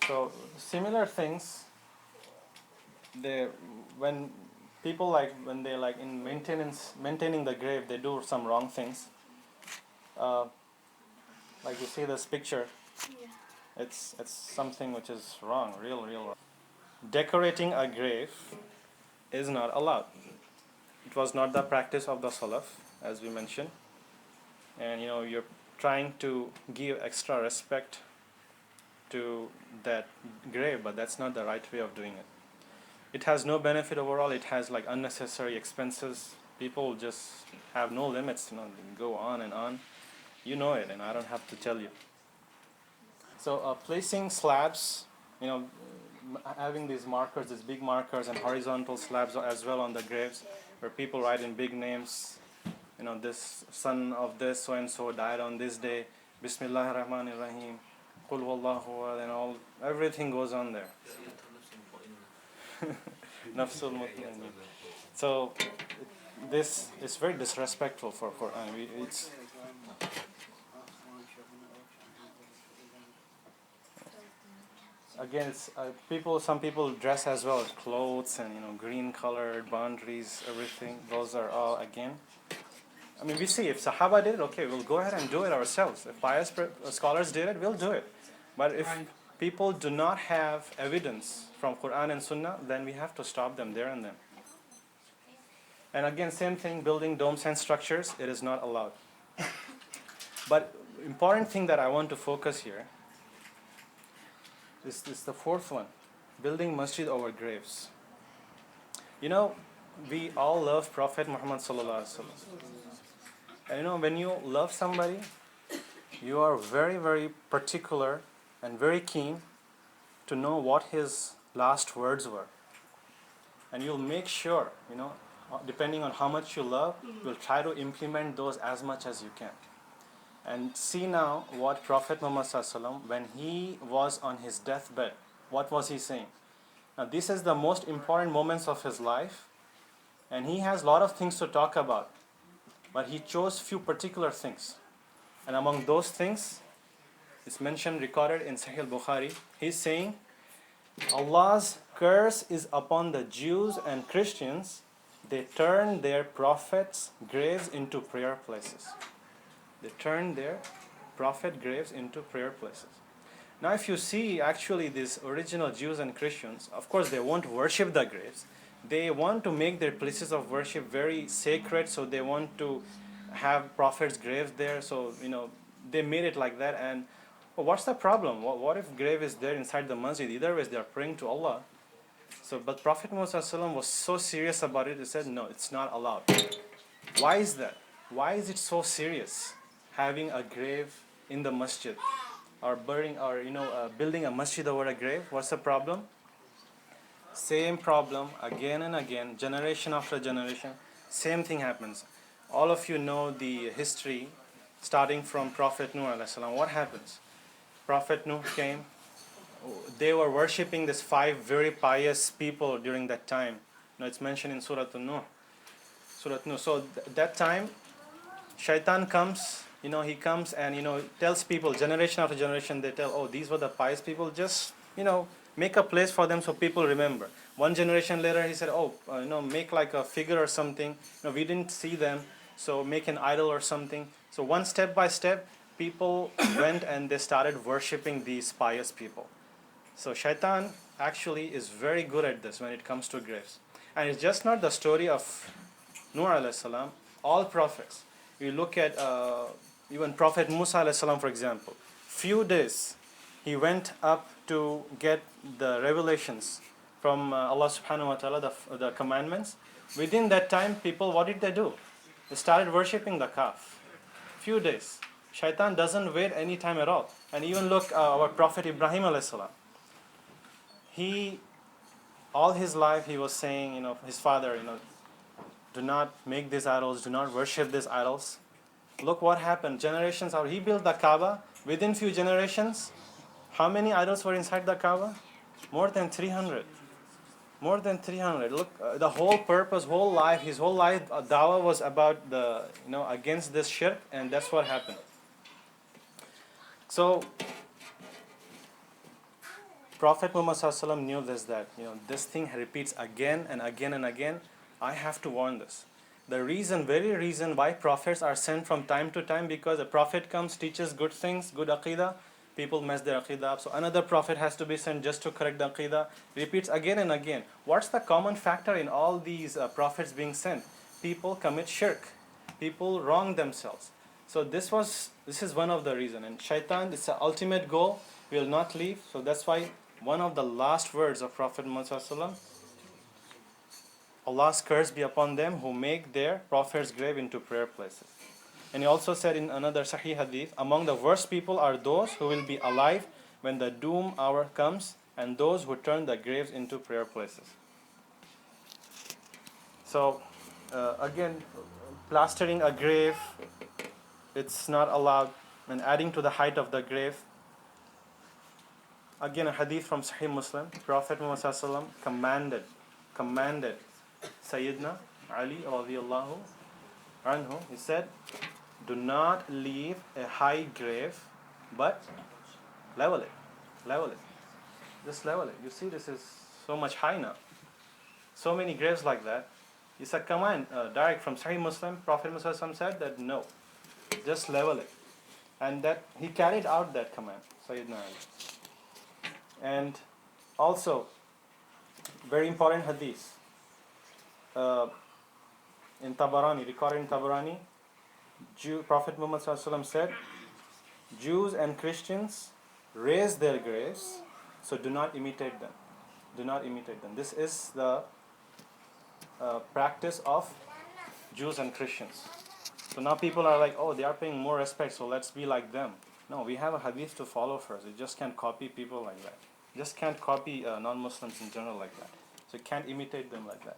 So similar things, they when people when they in maintaining the grave, they do some wrong things. Like you see this picture, it's something which is wrong, real wrong. Decorating a grave is not allowed. It was not the practice of the Salaf, as we mentioned. And you're trying to give extra respect to that grave, but that's not the right way of doing it. It has no benefit overall. It has unnecessary expenses. People just have no limits, they go on and on. You know it, and I don't have to tell you. So placing slabs, having these markers, these big markers and horizontal slabs as well on the graves, where people write in big names, this son of this so and so died on this day, Bismillahir Rahmanir Rahim, Qul Wallahu Ahad, and all, everything goes on there. Nafsul Mutmainnin. So this is very disrespectful for Quran. It's again, it's some people dress as well, clothes and green colored boundaries, everything. Those are all again. I mean, we see if Sahaba did it, okay, we'll go ahead and do it ourselves. If pious scholars did it, we'll do it. But if people do not have evidence from Quran and Sunnah, then we have to stop them there and then. And again, same thing, building domes and structures, it is not allowed. But important thing that I want to focus here is the fourth one, building masjid over graves. We all love Prophet Muhammad sallallahu alaihi wasallam. And when you love somebody, you are very, very particular and very keen to know what his last words were. And you'll make sure, depending on how much you love, you'll try to implement those as much as you can. And see now what Prophet Muhammad sallallahu alaihi wasallam, when he was on his deathbed, what was he saying? Now this is the most important moments of his life, and he has a lot of things to talk about. But he chose few particular things. And among those things, it's mentioned, recorded in Sahih al-Bukhari, he's saying, Allah's curse is upon the Jews and Christians. They turn their prophets' graves into prayer places. They turn their prophet graves into prayer places. Now if you see actually these original Jews and Christians, of course they won't worship the graves. They want to make their places of worship very sacred, so they want to have prophets' graves there. So, they made it like that. And what's the problem? What if grave is there inside the masjid? Either way, they are praying to Allah. So, but Prophet Muhammad was so serious about it, he said, no, it's not allowed. Why is that? Why is it so serious, having a grave in the masjid? Or building a masjid over a grave? What's the problem? Same problem again and again, generation after generation, same thing happens. All of you know the history starting from Prophet Nuh alayhi salam. What happens? Prophet Nuh came, they were worshipping these 5 very pious people during that time. It's mentioned in Surah Nuh. So that time, Shaitan comes, he comes and tells people, generation after generation, they tell, oh, these were the pious people, just make a place for them so people remember. One generation later, he said, oh, make like a figure or something. We didn't see them, so make an idol or something. So one step by step, people went and they started worshipping these pious people. So Shaitan actually is very good at this when it comes to graves. And it's just not the story of Nuh alayhi salam, all prophets. You look at even Prophet Musa alayhi salam, for example. Few days, he went up to get the revelations from Allah subhanahu wa ta'ala, the commandments. Within that time, people, what did they do? They started worshipping the calf. Few days. Shaitan doesn't wait any time at all. And even look, our Prophet Ibrahim alayhi salam. All his life, he was saying, his father, do not make these idols, do not worship these idols. Look what happened. Generations out, he built the Kaaba. Within few generations, how many idols were inside the Kaaba? More than 300. More than 300. Look, the whole purpose, his whole life, dawah was about against this shirk, and that's what happened. So, Prophet Muhammad sallallahu alaihi wasallam knew this, that this thing repeats again and again and again. I have to warn this. The very reason why prophets are sent from time to time, because a prophet comes, teaches good things, good aqidah, people mess their aqidah up. So another prophet has to be sent just to correct the aqidah. Repeats again and again. What's the common factor in all these prophets being sent? People commit shirk. People wrong themselves. So this is one of the reason. And shaitan, it's the ultimate goal, will not leave. So that's why one of the last words of Prophet Muhammad sallallahu alaihi wasallam, Allah's curse be upon them who make their prophet's grave into prayer places. And he also said in another Sahih Hadith, among the worst people are those who will be alive when the doom hour comes, and those who turn the graves into prayer places. So again, plastering a grave, it's not allowed, and adding to the height of the grave. Again, a hadith from Sahih Muslim, Prophet Muhammad sallallahu alaihi wasallam commanded Sayyidina Ali radiallahu anhu, he said, do not leave a high grave, but level it. Just level it. You see, this is so much high now. So many graves like that. It's a command direct from Sahih Muslim. Prophet Muhammad said that no, just level it. And that he carried out that command, Sayyidina Ali. And also, very important hadith. In Tabarani, recorded in Tabarani, Prophet Muhammad said, Jews and Christians raise their graves, so do not imitate them. Do not imitate them. This is the practice of Jews and Christians. So now people are like, oh, they are paying more respect, so let's be like them. No, we have a hadith to follow first. You just can't copy people like that. You just can't copy non-Muslims in general like that. So you can't imitate them like that.